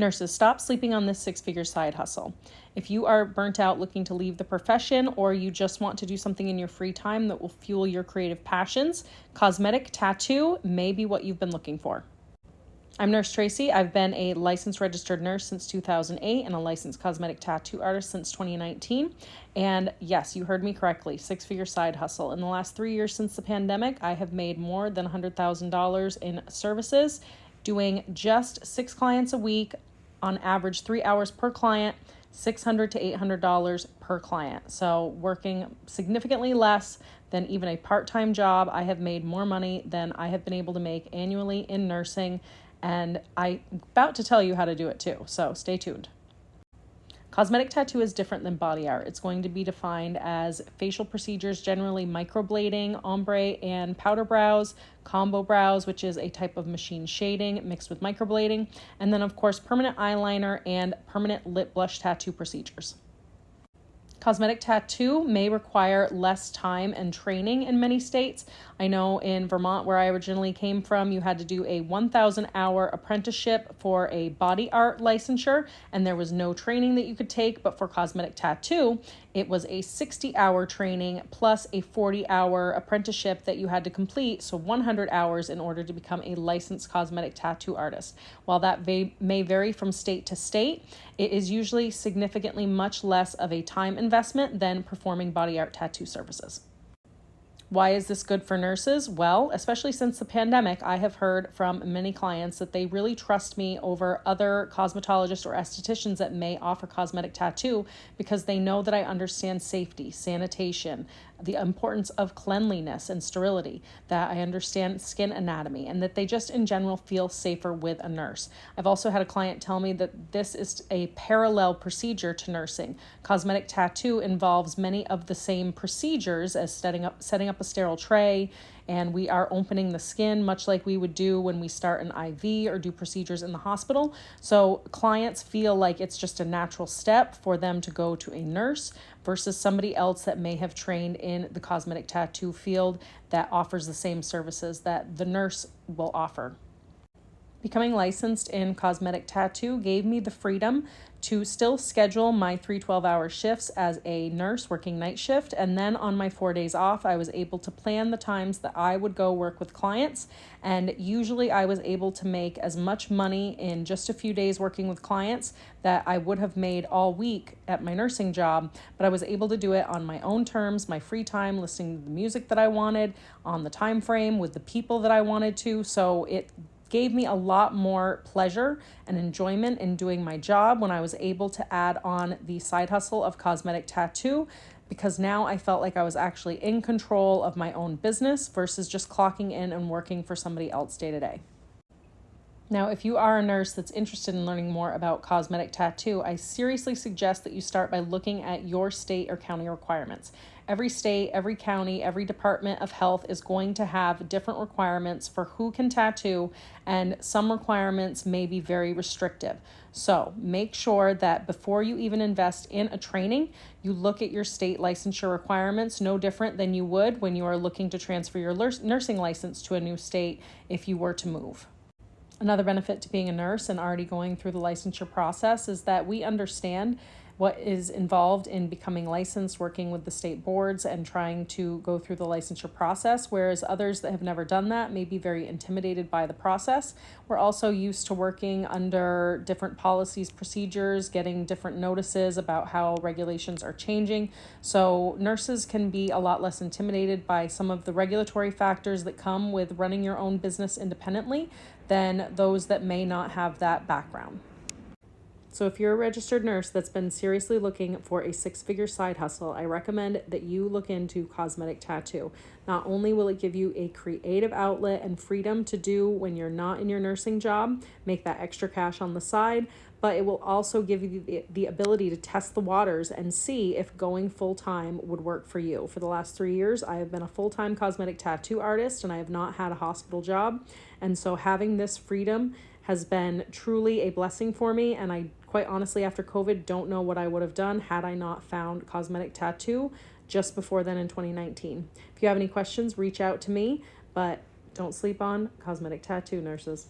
Nurses, stop sleeping on this six-figure side hustle. If you are burnt out looking to leave the profession, or you just want to do something in your free time that will fuel your creative passions, cosmetic tattoo may be what you've been looking for. I'm Nurse Tracy. I've been a licensed registered nurse since 2008 and a licensed cosmetic tattoo artist since 2019. And yes, you heard me correctly, six-figure side hustle. In the last 3 years since the pandemic, I have made more than $100,000 in services, doing just 6 clients a week, on average 3 hours per client, $600 to $800 per client. So working significantly less than even a part-time job, I have made more money than I have been able to make annually in nursing. And I'm about to tell you how to do it too, so stay tuned. Cosmetic tattoo is different than body art. It's going to be defined as facial procedures, generally microblading, ombre and powder brows, combo brows, which is a type of machine shading mixed with microblading, and then of course permanent eyeliner and permanent lip blush tattoo procedures. Cosmetic tattoo may require less time and training in many states. I know in Vermont, where I originally came from, you had to do a 1,000-hour apprenticeship for a body art licensure, and there was no training that you could take. But for cosmetic tattoo, it was a 60-hour training plus a 40-hour apprenticeship that you had to complete, so 100 hours in order to become a licensed cosmetic tattoo artist. While that may vary from state to state, it is usually significantly much less of a time investment than performing body art tattoo services. Why is this good for nurses? Well, especially since the pandemic, I have heard from many clients that they really trust me over other cosmetologists or estheticians that may offer cosmetic tattoo because they know that I understand safety, sanitation, the importance of cleanliness and sterility, that I understand skin anatomy, and that they just in general feel safer with a nurse. I've also had a client tell me that this is a parallel procedure to nursing. Cosmetic tattoo involves many of the same procedures as setting up a sterile tray, and we are opening the skin much like we would do when we start an IV or do procedures in the hospital. So clients feel like it's just a natural step for them to go to a nurse versus somebody else that may have trained in the cosmetic tattoo field that offers the same services that the nurse will offer. Becoming licensed in cosmetic tattoo gave me the freedom to still schedule my 3 12-hour shifts as a nurse working night shift, and then on my 4 days off, I was able to plan the times that I would go work with clients, and usually I was able to make as much money in just a few days working with clients that I would have made all week at my nursing job, but I was able to do it on my own terms, my free time, listening to the music that I wanted, on the time frame, with the people that I wanted to, so it gave me a lot more pleasure and enjoyment in doing my job when I was able to add on the side hustle of cosmetic tattoo, because now I felt like I was actually in control of my own business versus just clocking in and working for somebody else day to day. Now, if you are a nurse that's interested in learning more about cosmetic tattoo, I seriously suggest that you start by looking at your state or county requirements. Every state, every county, every department of health is going to have different requirements for who can tattoo, and some requirements may be very restrictive. So make sure that before you even invest in a training, you look at your state licensure requirements, no different than you would when you are looking to transfer your nursing license to a new state if you were to move. Another benefit to being a nurse and already going through the licensure process is that we understand what is involved in becoming licensed, working with the state boards and trying to go through the licensure process, whereas others that have never done that may be very intimidated by the process. We're also used to working under different policies, procedures, getting different notices about how regulations are changing. So nurses can be a lot less intimidated by some of the regulatory factors that come with running your own business independently than those that may not have that background. So if you're a registered nurse that's been seriously looking for a six-figure side hustle, I recommend that you look into cosmetic tattoo. Not only will it give you a creative outlet and freedom to do when you're not in your nursing job, make that extra cash on the side, but it will also give you the ability to test the waters and see if going full-time would work for you. For the last 3 years, I have been a full-time cosmetic tattoo artist and I have not had a hospital job. And so having this freedom has been truly a blessing for me, and I quite honestly, after COVID, don't know what I would have done had I not found cosmetic tattoo just before then in 2019. If you have any questions, reach out to me, but don't sleep on cosmetic tattoo, nurses.